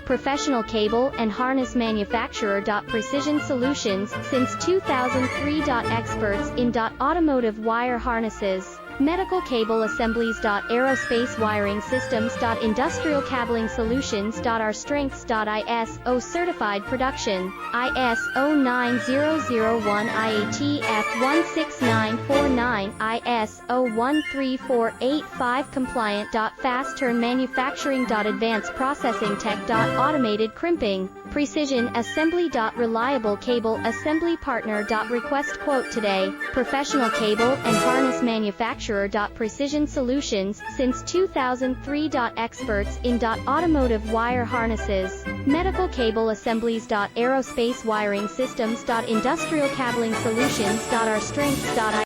professional cable and harness manufacturer. Precision Solutions, since 2003. Experts in automotive wire harnesses, medical cable assemblies. Aerospace wiring systems. Industrial cabling solutions. Our strengths. ISO certified production, ISO 9001 IATF 16949, ISO 13485 compliant. Fast turn manufacturing. Advanced processing tech. Automated crimping, precision assembly. Reliable cable assembly partner. Request quote today. Professional cable and harness manufacturer. Precision Solutions, since 2003. Experts in automotive wire harnesses, medical cable assemblies. Aerospace wiring systems. Industrial cabling solutions. Our strengths.